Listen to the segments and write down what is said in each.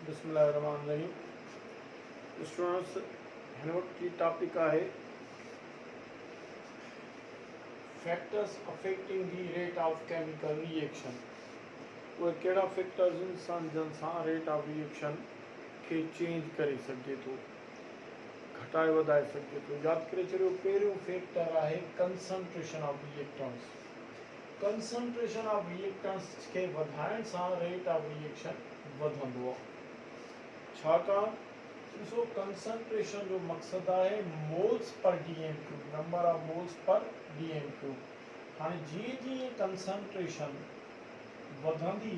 बिस्मिल्लाहिर्रहमानिर्रहीम। स्टूडेंट्स, हिन वक्त की टॉपिक है factors affecting the rate of chemical reaction. वो कड़ा फैक्टर्स इंसान जन सा रेट ऑफ रिएक्शन के चेंज करे सके तो, घटाए वधाए सके तो। याद करे चलो, पहिरियों फैक्टर है concentration of reactants. Concentration of reactants के वधाइण सा रेट ऑफ रिएक्शन वधंदो। छाकाणि ॾिसो, कंसंट्रेशन जो मक़सद है moles per dm cube, number of moles per dm cube. हाँ, जी कंसंट्रेशन वधंदी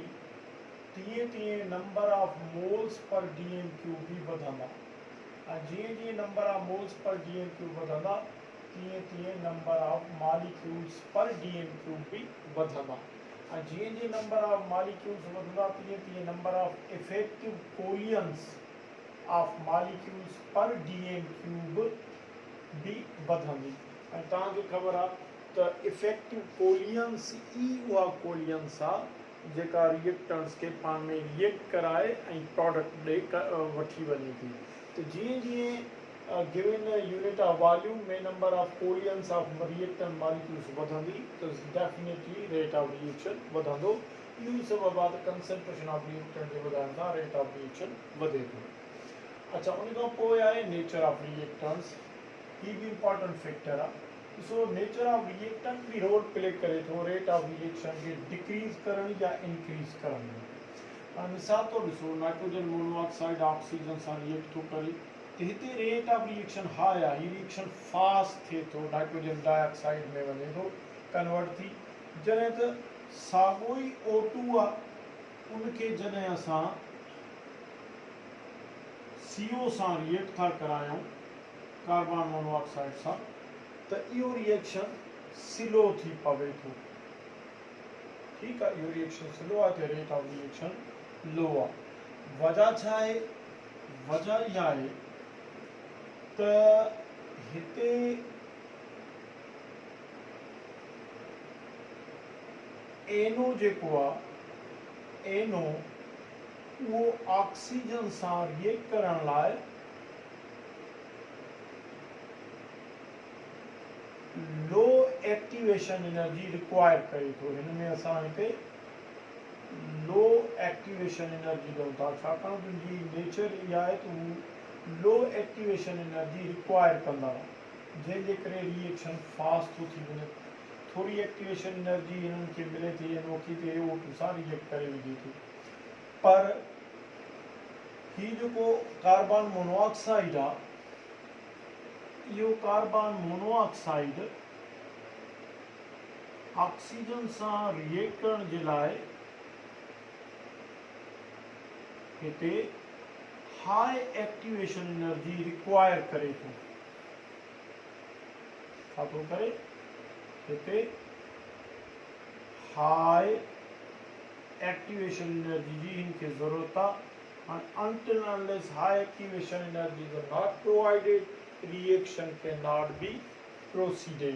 तीअं number of moles per dm cube भी वधंदा। जी number of moles per dm cube वधंदा, तीअं number of molecules per dm cube भी वधंदा। जी नंबर ऑफ मॉलिक्यूल्स वधंदा, तीअं number of effective collisions of molecules per dm cube भी वधंदी। तव्हांखे ख़बर आहे त इफेक्टिव कोलियंस ई उहा कोलियंस आहे जेका रिएक्टेंट्स के पाण में रिएक्ट कराए ऐं प्रोडक्ट ॾे वठी वञे थी। तो जीअं गिवन यूनिट ऑफ वॉल्यूम में number of collisions of reactant molecules वधंदी तो डेफिनेटली रेट ऑफ रिएक्शन वधंदो। इहो सबब आहे त कंसंट्रेशन ऑफ रिएक्टेंट जे वधाइण सां रेट ऑफ रिएक्शन वधे थो। अच्छा, उन खां पोइ आहे नेचर ऑफ रिएक्टेंट्स। ही भी इंपॉर्टेंट फैक्टर आहे। सो नेचर ऑफ रिएक्टेंट भी रोल प्ले करे थो रेट ऑफ रिएक्शन के डिक्रीज करण या इंक्रीज करण में। मिसाल तो ॾिसो, नाइट्रोजन मोनोऑक्साइड ऑक्सीजन सां रिएक्ट थो करे तो हिते रेट ऑफ रिएक्शन हाई आहे। ही रिएक्शन फास्ट थिए थो, नाइट्रोजन डाइऑक्साइड में वञे थो कन्वर्ट थी। जॾहिं त साॻियो ई O2 आहे, उनखे जॾहिं असां CO सां रिएक्ट था करायूं, कार्बन मोनोऑक्साइड सां, तो इहो रिएक्शन स्लो थी पवे थो। ठीक है, इहो रिएक्शन स्लो आहे तो रेट ऑफ रिएक्शन लो आहे। वजह छा आहे? वजह इहा आहे त हिते एनो जेको आहे, एनो वो ऑक्सीजन सां रिएक्ट करण लाइ लो एक्टिवेशन एनर्जी रिक्वायर करे थो। हिन में असां हिते लो एक्टिवेशन एनर्जी ॾियूं था, छाकाणि त जी नेचर इहा आहे त हू लो एक्टिवेशन एनर्जी रिक्वायर कंदा, जंहिंजे करे रिएक्शन फास्ट थो थी वञे। थोड़ी एक्टिवेशन एनर्जी हिननि खे मिले थी, अनोखी ते O2 सां रिएक्ट करे विझे थी। पर ही जेको कार्बन मोनोऑक्साइड आहे, इहो कार्बन मोनोऑक्साइड ऑक्सीजन सां रिएक्ट करण जे लाइ हिते हाई एक्टिवेशन एनर्जी रिक्वायर करे थो। छा थो करे? हिते हाई एक्टिवेशन एनर्जी जी इनके ज़रूरत आहे। Until unless high activation energies are not provided, reaction cannot be proceeded.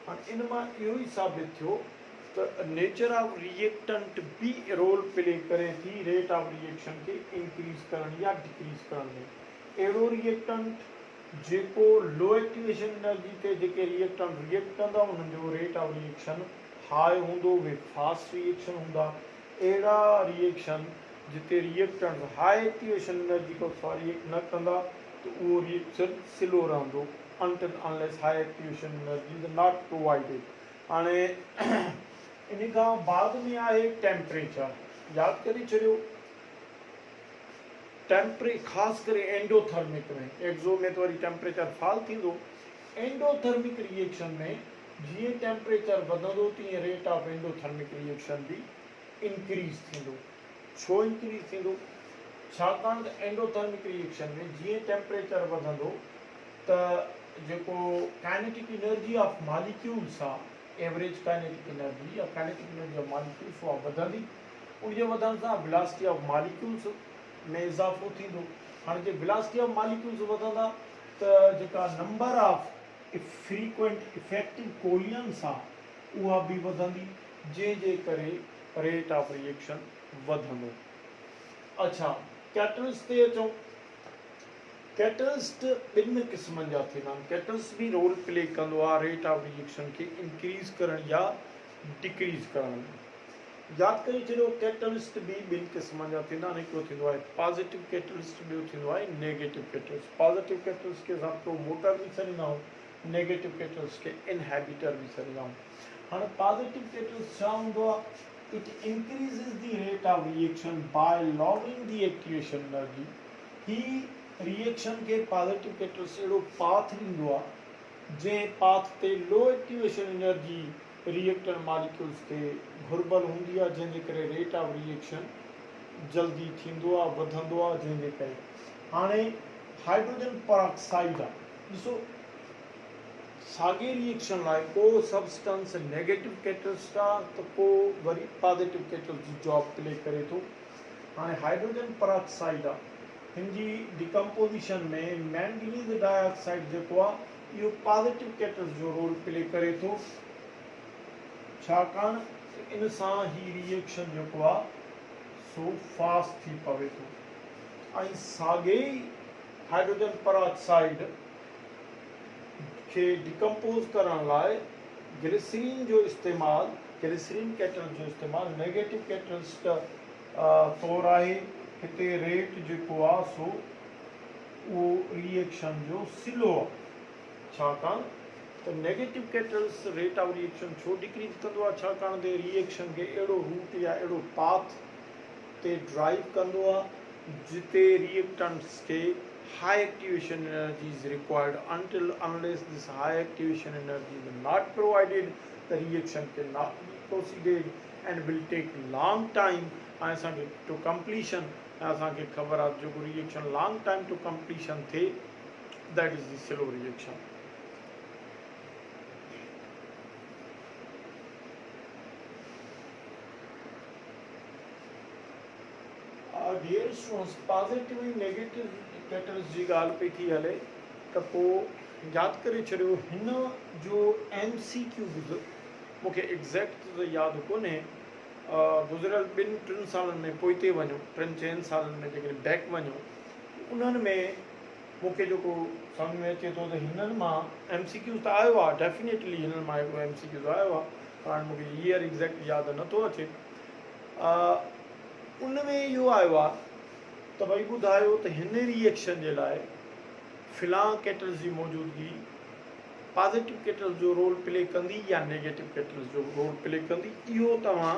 And इन मां इहो ई साबित थियो त नेचर ऑफ रिएक्टेंट भी रोल प्ले करे थी रेट ऑफ रिएक्शन के इंक्रीज करण या डिक्रीज करण में। अहिड़ो रिएक्टेंट जेको लो एक्टिवेशन एनर्जी ते जेके रिएक्टेंट रिएक्ट कंदा, उन्हनि जो रेट ऑफ रिएक्शन हाई हूंदो, वे फास्ट रिएक्शन हूंदा। अहिड़ा रिएक्शन जिते रिएक्टेंट हाई एक्टिवेशन एनर्जी को सां रिएक्ट न कंदा तो वो रिएक्शन स्लो रहंदो, until unless high activation energy is not provided। हाणे इन खां बाद में आहे टेम्परेचर। याद करे छॾियो, ख़ासि करे एंडोथर्मिक में, एक्सो में तो वरी टेम्परेचर फॉल थींदो। एंडोथर्मिक रिएक्शन में जीअं टेम्परेचर वधंदो तीअं रेट ऑफ एंडोथर्मिक रिएक्शन भी इंक्रीज थींदो। छो इंक्रीज थींदो? छाकाणि त एंडोथर्मिक रिएक्शन में जीअं टेम्परेचर वधंदो त जेको काइनेटिक एनर्जी ऑफ मॉलिक्यूल्स आहे, एवरेज काइनेटिक एनर्जी या काइनेटिक एनर्जी ऑफ मॉलिक्यूल्स उहा वधंदी। उनजे वधण सां वेलोसिटी ऑफ मॉलिक्यूल्स में इज़ाफ़ो थींदो। हाणे जे वेलोसिटी ऑफ मॉलिक्यूल्स वधंदा त जेका नंबर ऑफ फ्रीक्वेंट इफेक्टिव कोलियंस आहे उहा भी वधंदी, जंहिंजे करे रेट ऑफ रिएक्शन वधंदो। अच्छा, कैटलिस्ट ते अचूं। कैटलिस्ट ॿिनि क़िस्मनि जा थींदा आहिनि। कैटलिस्ट बि रोल प्ले कंदो आहे रेट ऑफ रिएक्शन खे इंक्रीज़ करण या डिक्रीज़ करण में। यादि करे छॾियो कैटलिस्ट बि ॿिनि क़िस्मनि जा थींदा आहिनि। हिकिड़ो थींदो आहे पॉज़िटिव कैटलिस्ट, ॿियो थींदो आहे नेगेटिव कैटलिस्ट। पॉज़िटिव कैटलिस्ट खे असां प्रोमोटर बि सॾींदा आहियूं, नेगेटिव कैटलिस्ट खे इनहेबिटर बि सॾींदा आहियूं। हाणे पॉज़िटिव कैटलिस्ट छा हूंदो आहे? It increases the rate of reaction by lowering the activation energy. ही रिएक्शन के पॉजिटिव कैटलिस्ट अहिड़ो पाथ ॾींदो आहे जंहिं पाथ ते low activation energy reactor molecules ते घुर्बल हूंदी आहे, जंहिंजे करे रेट ऑफ रिएक्शन जल्दी थींदो आहे, वधंदो आहे। जंहिंजे करे हाणे हाइड्रोजन परऑक्साइड आहे, ॾिसो साॻे रिएक्शन लाइ को सब्सटेंस नेगेटिव कैटलिस्ट आहे त को वरी पॉजिटिव कैटलिस्ट जी जॉब प्ले करे थो। हाणे हाइड्रोजन परऑक्साइड आहे, हिन जी डिकम्पोजिशन में मैंगनीज डाइऑक्साइड जेको आहे इहो पॉजिटिव कैटलिस्ट जो रोल प्ले करे थो, छाकाणि इन सां ही रिएक्शन जेको आहे सो फास्ट थी पवे थो। ऐं साॻे ई हाइड्रोजन परऑक्साइड खे डिकम्पोज करण लाइ ग्लिसरीन जो इस्तेमालु, ग्लिसरीन कैटलिस्ट जो इस्तेमालु नेगेटिव कैटलिस्ट तौरु आहे। हिते रेट जेको आहे सो उहो रिएक्शन जो स्लो आहे, छाकाणि त negative catalyst rate of reaction छो डिक्रीज़ कंदो आहे? छाकाणि त रिएक्शन खे अहिड़ो रूट या अहिड़ो पाथ ते ड्राइव कंदो आहे जिते रिएक्टेंट्स खे high activation energy is required. until unless this high activation energy is not provided, the reaction cannot be proceeded and will take long time to completion। असांखे ख़बर आहे जेको reaction long time to completion थिए that is the slow reaction. Dear students, positive ऐं negative catalyst जी ॻाल्हि पई थी हले त पोइ यादि करे छॾियो हिन जो MCQ मूंखे एग्ज़ैक्ट त यादि कोन्हे। गुज़िरियल 2-3 सालनि में पोइते वञो, 3-4 सालनि में जेकॾहिं बैक वञो, उन्हनि में मूंखे जेको सम्झ में अचे थो त हिननि मां MCQ त आयो आहे, डेफिनेटली हिननि मां हिकिड़ो MCQ आयो आहे, हाणे मूंखे ईयर एग्ज़ैक्ट यादि नथो अचे। उन में इहो आयो आहे त भई ॿुधायो त हिन रिएक्शन जे लाइ फिलां कैटलिस्ट जी मौजूदगी पॉजिटिव कैटलिस्ट जो रोल प्ले कंदी या नेगेटिव कैटलिस्ट जो रोल प्ले कंदी। इहो तव्हां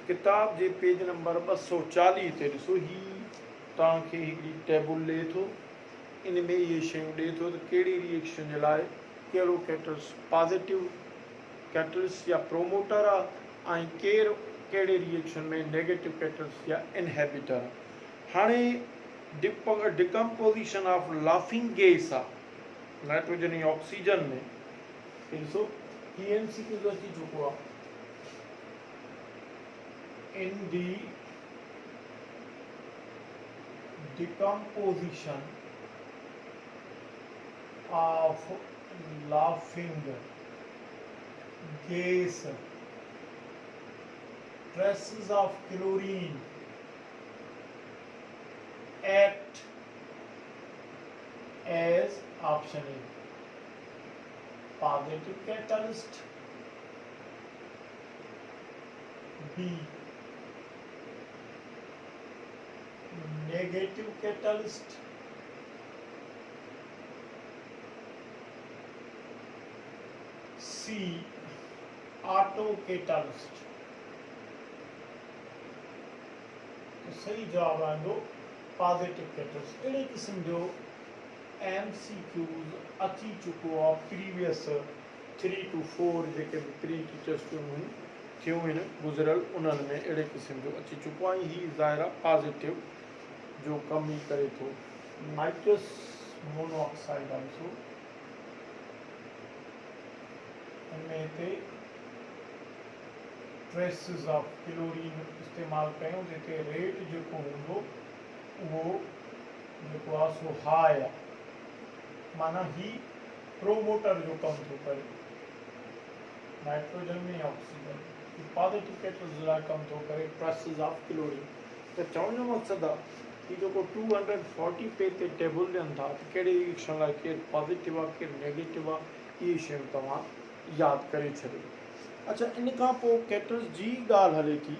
किताब जे पेज नंबर 240 ते ॾिसो। ही तव्हांखे हिकिड़ी टेबल ॾिए थो, इन में इहे शयूं ॾिए थो त कहिड़ी रिएक्शन जे लाइ कहिड़ो कैटलिस्ट पॉजिटिव कैटलिस्ट या प्रोमोटर आहे ऐं कहिड़े रिएक्शन में नेगेटिव कैटलिस्ट या इनहेबिटर। हाणे डिकम्पोजिशन ऑफ लाफिंग गैस आहे नाइट्रोजन ऐं ऑक्सीजन में, ॾिसो ही MCQ अची चुको आहे। in the decomposition of laughing gas, traces of chlorine act as option A positive catalyst, B negative catalyst, C auto catalyst। तो सही जवाब आंदो पॉजिटिव कैटलिस्ट। अहिड़े क़िस्म जो MCQs अची चुको आहे प्रीवियस 3 to 4 जेके बि प्री टीचर्स थियूं आहिनि गुज़िरियल, उन्हनि में अहिड़े क़िस्म जो अची चुको आहे। ही ज़ाहिर आहे पॉजिटिव जो कम ई करे थो। नाइट्रस मोनोऑक्साइड आंसो इनमें हिते ट्रेसिस ऑफ क्लोरीन इस्तेमालु कयूं, जिते रेट जेको हूंदो उहो जेको आहे सो हाई आहे, माना ही प्रोमोटर जो कमु थो करे नाइट्रोजन में ऑक्सीजन। पॉजिटिव कैटलिस्ट जे लाइ कमु थो करे ट्रेसिस ऑफ क्लोरीन। त चवण जो मक़सदु आहे कि जो 240 पे ते टेबल ॾियनि था त कहिड़े रिएक्शन लाइ केरु पॉज़िटिव आहे केरु नेगेटिव आहे इहे शयूं तव्हां यादि करे छॾियो। अच्छा, इन खां पोइ कैटलिस्ट जी ॻाल्हि हले थी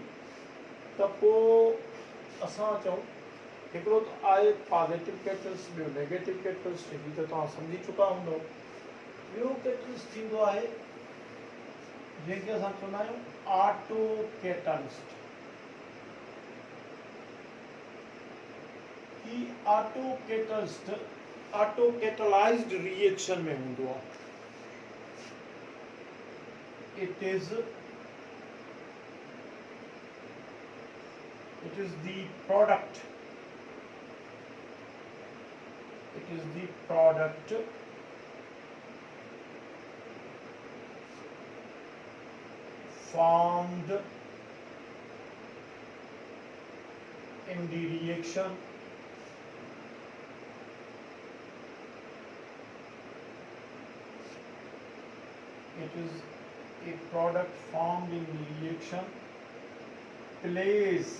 त पोइ असां चऊं हिकिड़ो त आहे पॉज़िटिव कैटलिस्ट, ॿियो नेगेटिव कैटलिस्ट, हीअ त तव्हां सम्झी चुका हूंदव। ॿियो कैटलिस्ट थींदो आहे जंहिंखे असां चवंदा आहियूं ऑटो कैटलिस्ट। ही ऑटो कैटलाइज्ड रिएक्शन में हूंदो आहे। It is the product formed in the reaction plays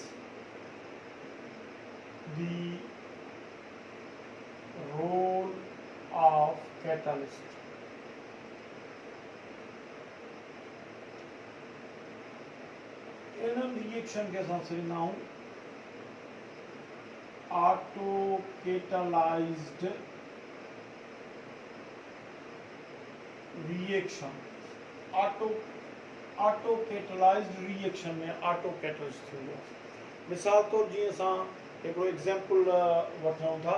the role of catalyst। इन रिएक्शन के असां चवंदा आहियूं auto catalysed reaction. Auto catalysed reaction में ऑटो कैटलिस्ट थींदो आहे। मिसाल तौर जीअं असां हिकिड़ो एग्जाम्पल वठूं था,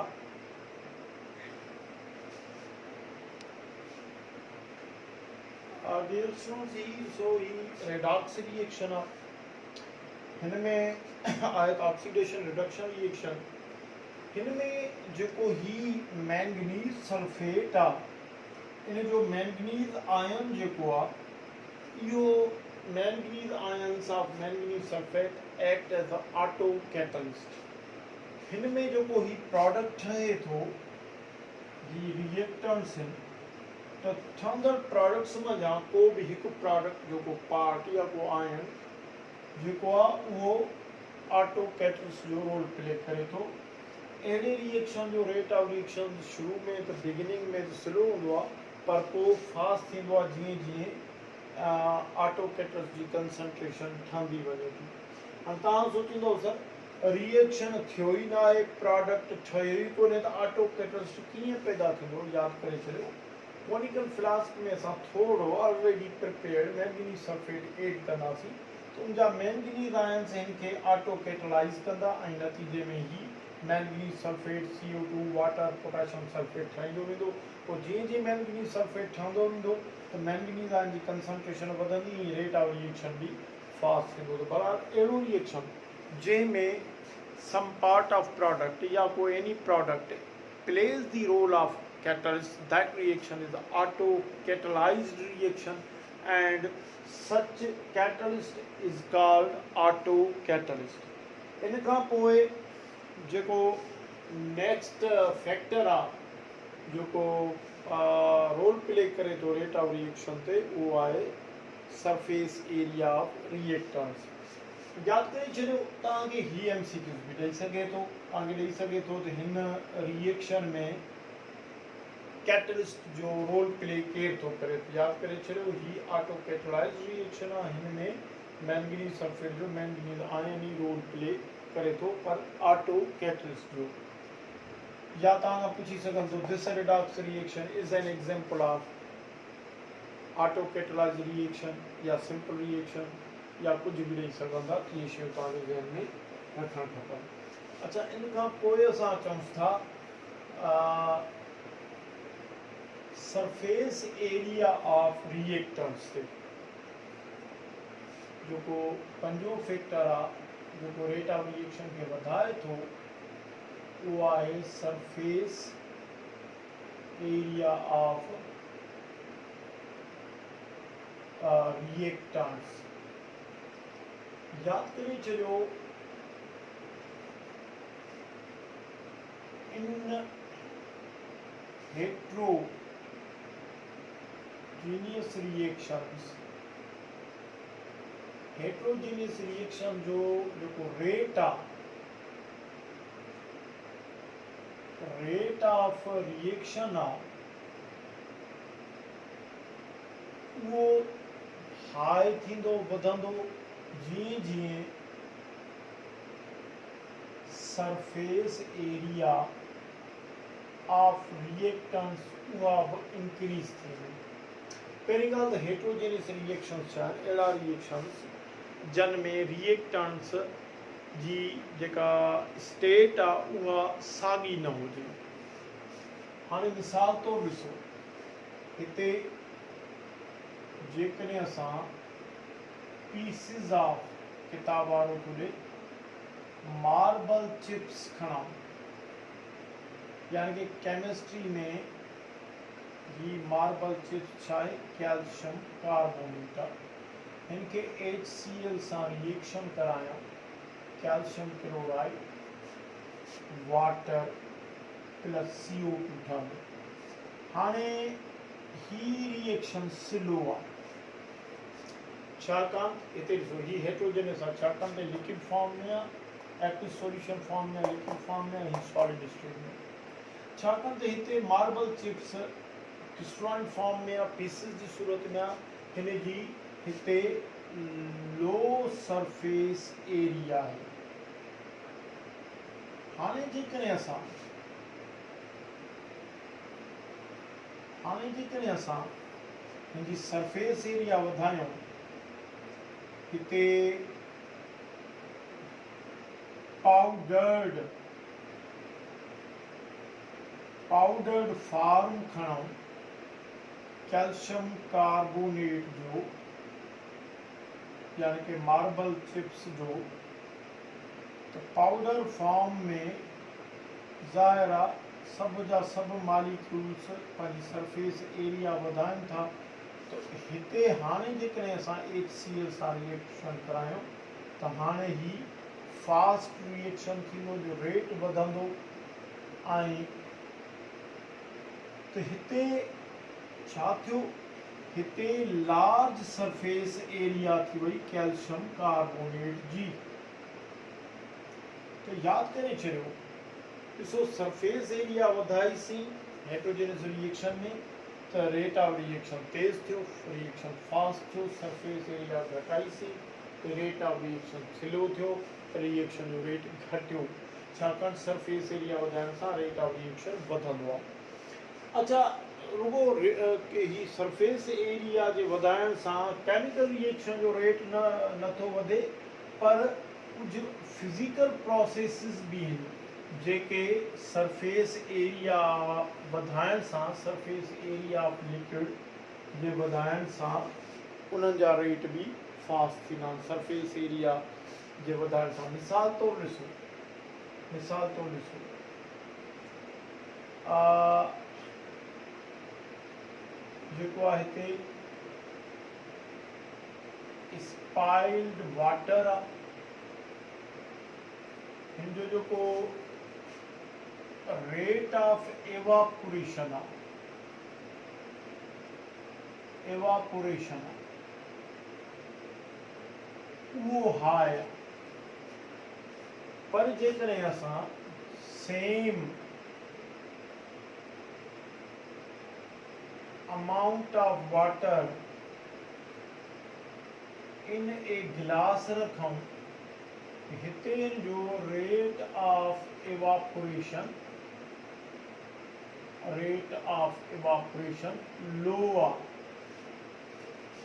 रेडॉक्स रिएक्शन आहे, हिन में आहे ऑक्सीडेशन रिडक्शन रिएक्शन। हिन में जेको ही मैंगनीज सल्फेट आहे, इन जो मैंगनीज आयन जेको आहे, इहो manganese ions of manganese sulphate act as a auto catalyst. हिन में जेको ही प्रोडक्ट ठहे थो, ही रिएक्टेंट्स आहिनि, त ठहंदड़ प्रोडक्ट्स मंझां को बि हिकु प्रोडक्ट जेको पार्ट या को आयन जेको आहे उहो ऑटो कैटलिस्ट जो रोल प्ले करे थो। अहिड़े रिएक्शन जो रेट ऑफ रिएक्शन शुरू में त बिगिनिंग में त स्लो हूंदो आहे, पर पोइ फास्ट थींदो आहे जीअं जीअं ऑटो कैटलिस्ट जी कंसंट्रेशन ठहंदी वञे थी। हाणे तव्हां सोचींदव सर रिएक्शन थियो ई न आहे, प्रोडक्ट ठहियो ई कोन्हे, त ऑटो कैटलिस्ट कीअं पैदा थींदो? यादि करे छॾियो, कोनिकल फ्लास्क में असां थोरो already prepared manganese sulphate add कंदासीं, त उनजा मैंगनीज आयन्स हिन खे ऑटो कैटलाइज़ कंदा ऐं नतीजे में ही manganese sulphate CO2 water potassium sulphate ठाहींदो वेंदो। पोइ जीअं जीअं मैंगनीज सल्फेट ठहंदो वेंदो त मैंगनीज आयन जी कंसंट्रेशन वधंदी ऐं रेट ऑफ रिएक्शन बि फास्ट थींदो। त बराबरि अहिड़ो रिएक्शन जंहिंमें सम पार्ट ऑफ प्रोडक्ट या कोई any product plays the role of catalyst, that reaction is the auto catalyzed reaction, and such catalyst is called auto catalyst। इन खां पोइ जेको नेक्स्ट फैक्टर आहे जेको रोल प्ले करे थो रेट ऑफ रिएक्शन ते, उहो आहे सरफेस एरिया ऑफ रिएक्टेंट्स। यादि करे छॾियो, तव्हांखे ही MCQs बि ॾेई सघे थो, तव्हांखे ॾेई सघे थो त हिन रिएक्शन में कैटलिस्ट जो रोल प्ले केरु थो करे। यादि करे छॾियो, ही ऑटो कैटलाइज्ड रिएक्शन आहे, हिन में मैंगनीज सल्फेट जो मैंगनीज आयन ही रोल प्ले करे थो, पर ऑटो कैटलिस्ट जो। या तव्हां पुछी सघनि था this redox reaction is an example of auto catalysed reaction या सिंपल रिएक्शन, या कुझु बि ॾेई सघनि था। इहे शयूं तव्हांजे ज़हन में रखणु खपनि। अच्छा, इन खां पोइ असां चऊं था सरफेस एरिया ऑफ रिएक्टेंट्स ते जेको पंजो फैक्टर आहे जेको रेट ऑफ रिएक्शन खे वधाए थो, उहो आहे सरफेस एरिया ऑफ रिएक्टेंट्स। यादि करे छॾियो, इन heterogeneous reaction जो जेको रेट आहे रेट ऑफ रिएक्शन आहे उहो हाई थींदो वधंदो जीअं जीअं सरफेस एरिया ऑफ रिएक्टेंट्स उहा बि इंक्रीज थींदी। पहिरीं ॻाल्हि त हेट्रोजेनियस रिएक्शन्स छा आहिनि, अहिड़ा रिएक्शन्स जिन में रिएक्टेंट्स जी जेका स्टेट आहे उहा साॻी न हुजे। हाणे मिसाल तौरु ॾिसो, हिते जेकॾहिं असां पीसिस ऑफ किताब वारो खुले मार्बल चिप्स खणूं, यानी कि केमिस्ट्री में ही मार्बल चिप्स छा आहे, कैल्शियम कार्बोनेट आहे। इनके HCl सां रिएक्शन करायूं, calcium chloride water plus CO2 ठहंदो। हाणे ही रिएक्शन स्लो आहे, छाकाणि हिते ॾिसो ही हेट्रोजेनियस आहे, छाकाणि त लिक्विड फॉर्म में आहे, एक्टिव सॉल्यूशन फॉर्म में, लिक्विड फॉर्म में, ही सॉलिड स्टेट में। छाकाणि त हिते मार्बल चिप्स क्रिस्टलाइन फॉर्म में आहे, पीसिस जी सूरत में आहे, हिन जी हिते लो सरफेस एरिया आहे। हाणे जेकॾहिं असां हिनजी सरफेस एरिया वधायूं, हिते पाउडर्ड फॉर्म खणूं कैल्शियम कार्बोनेट जो, यानी कि मार्बल चिप्स जो, तो पाउडर फॉर्म में ज़ाहिर आहे सब जा सब मालिक्यूल्स पंहिंजी सरफेस एरिया वधाइनि था। तो हिते हाणे जेकॾहिं असां HCl सां रिएक्शन करायूं त हाणे ही फास्ट रिएक्शन थींदो, जो रेट वधंदो। ऐं त हिते छा थियो, हिते लार्ज सरफेस एरिया थी वई कैल्शियम कार्बोनेट जी। तो यादि करे छॾियो, ॾिसो सरफेस एरिया वधाईसीं हेट्रोजेनियस रिएक्शन में त रेट ऑफ रिएक्शन तेज़ थियो, रिएक्शन फास्ट थियो। सरफेस एरिया घटाईसीं त रेट ऑफ रिएक्शन स्लो थियो, रिएक्शन जो रेट घटियो, छाकाणि सरफेस एरिया वधाइण सां रेट ऑफ रिएक्शन वधंदो आहे। अच्छा, रुगो ही सरफेस एरिया जे वधाइण सां केमिकल रिएक्शन जो रेट नथो वधे, पर कुछ फिजिकल प्रोसेसिस भी आहिनि जेके सरफेस एरिया वधाइण सां, सरफेस एरिया ऑफ लिक्विड जे वधाइण सां उन्हनि जा रेट भी फास्ट थींदा आहिनि। सरफेस एरिया जे वधाइण सां मिसाल तौरु ॾिसो, जेको आहे हिते स्पाइल्ड वाटर आहे, हिन जो जेको रेट ऑफ एवापोरेशन आहे, उहो हाई आहे। पर जेकॾहिं असां same amount of water in a glass रखूं, हिते जो रेट ऑफ evaporation लो आहे,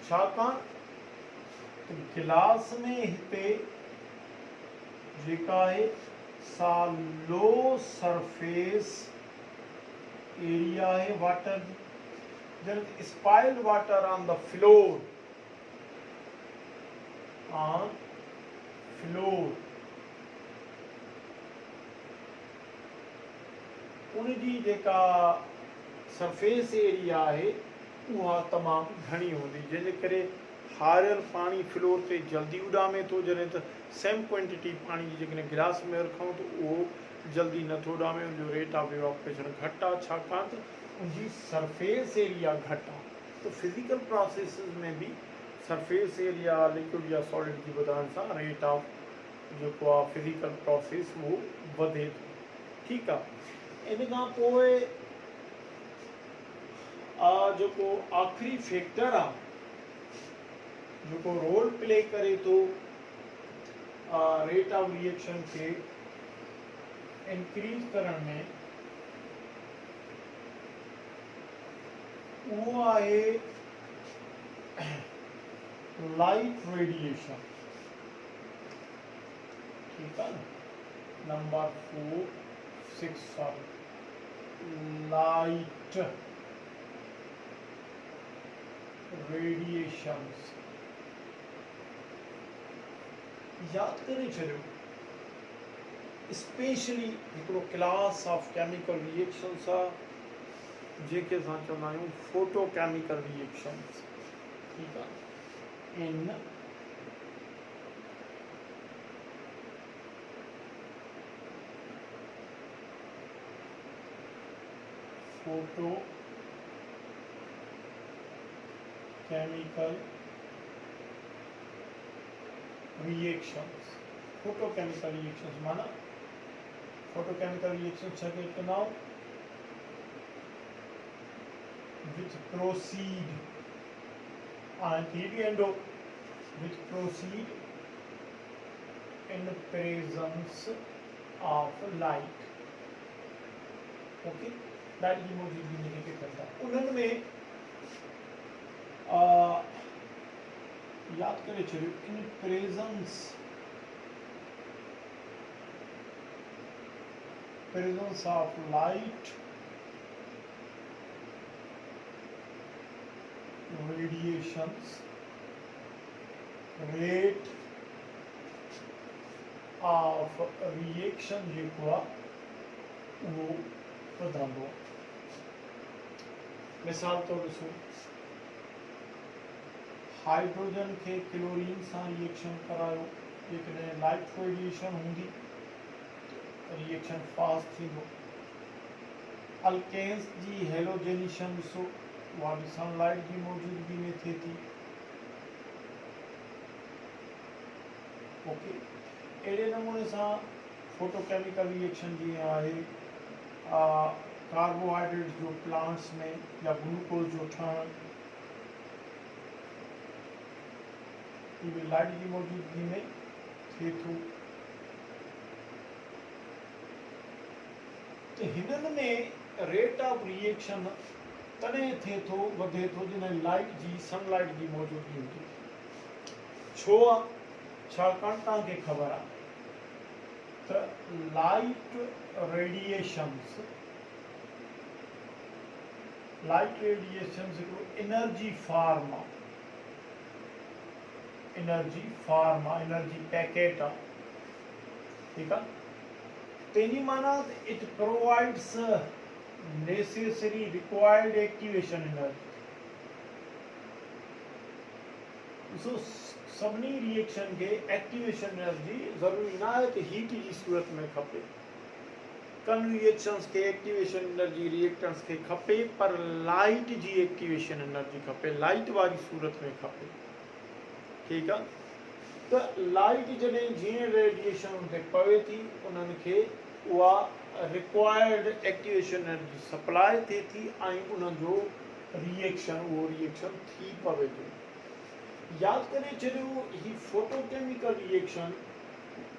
छाकाणि त गिलास में हिते जेका आहे सा लो सरफेस एरिया आहे वाटर जी। There is spilled water on the floor, उनजी जेका सरफेस एरिया आहे उहा तमामु घणी हूंदी, जंहिंजे करे हारियल पाणी फ्लोर ते जल्दी उॾामे थो, जॾहिं त सेम क्वांटिटी पाणी जी जेकॾहिं गिलास में रखूं त उहो जल्दी नथो उॾामे, उनजो रेट ऑफ इवैपोरेशन घटि आहे, छाकाणि त उनजी सरफेस एरिया घटि आहे। तो फिजिकल प्रोसेसिस में भी सरफेस एरिया लिक्विड या सॉलिड जी वधाइण सां रेट ऑफ जेको आहे फिजिकल प्रोसेस उहो वधे थो। ठीकु आहे। इन खां पोइ जेको आख़िरी फैक्टर आहे जेको रोल प्ले करे थो रेट ऑफ रिएक्शन खे इंक्रीज करण में, वो आहे लाइट रेडिएशन। ठीक है ना। Number 4 light radiations. याद करे छो स्पेशली हिकिड़ो क्लास ऑफ केमिकल रिएक्शंस आहे जेके असां चवंदा आहियूं फोटोकेमिकल रिएक्शंस। ठीक आहे। इन photo chemical reactions. Photochemical reactions माना फोटोकेमिकल रिएक्शंस छा कहते now which proceed and which proceed in the presence of light। Okay, light की मौजूदगी में क्या करता है उन्हनि में याद करे चलिए इन presence of light radiations rate of reaction जेको आहे उहो वधंदो। मिसाल तौर ॾिसो हाइड्रोजन के क्लोरीन सां रिएक्शन करायो, जेकॾहिं लाइट रेडिएशन हूंदी रिएक्शन फास्ट थींदो। अल्केन्स जी हेलोजेनेशन ॾिसो उहा बि सनलाइट जी मौजूदगी में थिए थी। ओके, अहिड़े नमूने सां फोटोकेमिकल रिएक्शन जीअं आहे कार्बोहाइड्रेट जो प्लांट्स में या ग्लूकोज जो ठहण, ये भी लाइट की मौजूदगी में थिए थो। तो हिननि में रेट ऑफ रिएक्शन तॾहिं थिए थो वधे थो जॾहिं लाइट जी सनलाइट जी मौजूदगी हूंदी। छो आहे? छाकाणि तव्हांखे ख़बर आहे त लाइट रेडिएशंस हिकिड़ो एनर्जी फॉर्म आहे, एनर्जी पैकेट आहे। ठीक है। तेनी माना it provides necessary required activation energy. So सभी रिएक्शन के एक्टिवेशन एनर्जी जरूरी ना है कि हीट की सूरत में खपे। कन रिएक्शंस के एक्टिवेशन एनर्जी रिएक्टेंट्स के खपे, पर लाइट जी एक्टिवेशन एनर्जी खपे, लाइट वाली सूरत में खपे। ठीक है। तो लाइट जॾहिं जीअं रेडिएशन उन ते पवे थी उन्हनि खे उहा रिक्वायर्ड एक्टिवेशन एनर्जी सप्लाई थिए थी ऐं उन जो रिएक्शन थी पवे थो। याद करे छॾियो ही फोटोकेमिकल रिएक्शन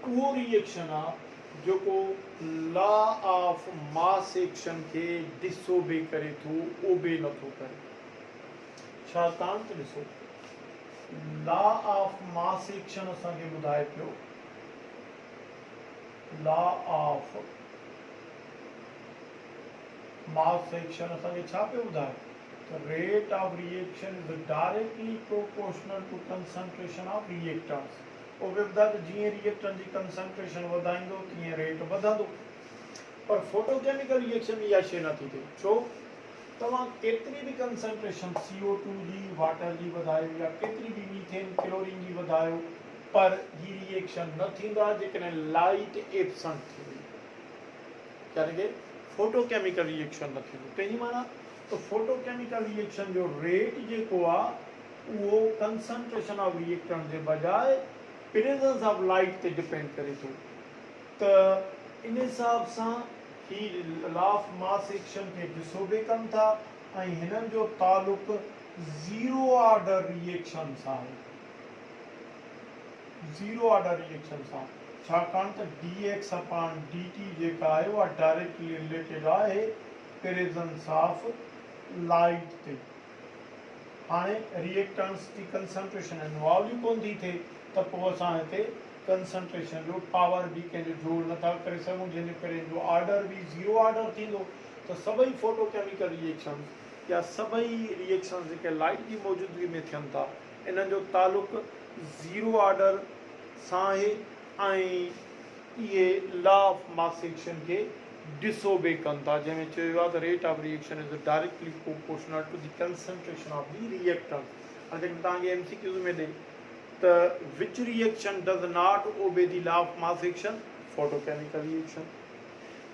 उहो रिएक्शन आहे जेको लॉ ऑफ मास एक्शन के डिसोबे करे थो, ओबे नथो करे। छाकाणि त ॾिसो लॉ ऑफ मास एक्शन असांखे ॿुधाए पियो, लॉ ऑफ मास एक्शन असांखे छा पियो ॿुधाए त rate of reaction is directly proportional to concentration of reactants. Okay ॿुधाए त जीअं रिएक्टेंट जी कंसंट्रेशन वधाईंदो तीअं रेट वधंदो। पर फोटोकेमिकल रिएक्शन में इहा शइ नथी थिए। छो? तव्हां केतिरी बि कंसंट्रेशन CO2 जी वाटर जी वधायो या केतिरी बि मीथेन क्लोरीन जी वधायो, पर ही रिएक्शन न थींदा जेकॾहिं लाइट एब्सेंट थींदी, यानी कि फोटोकेमिकल रिएक्शन न थींदो। पंहिंजी माना तो फोटोकेमिकल रिएक्शन जो रेट जेको आहे उहो कंसंट्रेशन ऑफ रिएक्टेंट जे बजाय प्रेजेंस ऑफ लाइट ते डिपेंड करे थो। त इन हिसाब सां ही लॉ ऑफ मास एक्शन खे डिसोबे कनि था ऐं हिननि जो तालुक ज़ीरो ऑर्डर रिएक्शन सां आहे, ज़ीरो ऑर्डर रिएक्शन सां, छाकाणि त dx अपॉन dt जेका आहे उहा डायरेक्टली रिलेटेड आहे प्रेजेंस ऑफ लाइट ते। हाणे रिएक्टेंट्स जी कंसंट्रेशन इन्वॉल्व ई कोन थी थिए त पोइ असां हिते कंसंट्रेशन जो पावर बि कंहिंजो जोड़ नथा करे सघूं, जंहिंजे करे जो ऑर्डर बि ज़ीरो ऑर्डर थींदो। त सभई फोटोकेमिकल रिएक्शन या सभई रिएक्शन जेके लाइट जी मौजूदगी में थियनि था इन्हनि जो तालुक ज़ीरो ऑर्डर सां आहे ऐं इहे लॉ ऑफ मास एक्शन खे डिसोबे कनि था, जंहिंमें चयो आहे त rate of reaction is directly proportional to the concentration of the reactant. हाणे जेके तव्हांखे MCQs में ॾे त which reaction does not obey the law of mass action, photochemical reaction.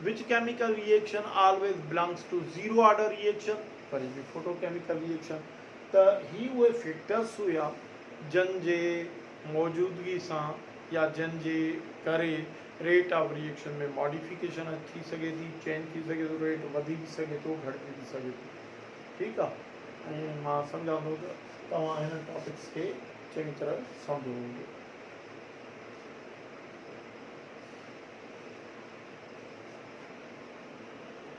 Which chemical reaction always belongs to zero order reaction, वरी बि photochemical reaction. त ही उहे फैक्टर्स हुया जंहिंजे मौजूदगी सां या जंहिंजे करे रेट ऑफ रिएक्शन में मॉडिफिकेशन थी सघे थी, चेंज थी सघे थो, रेट वधी बि सघे थो, घटि बि सघे थो। ठीकु आहे, ऐं मां सम्झां थो त तव्हां हिन टॉपिक्स खे चङी तरह सम्झो हूंदो।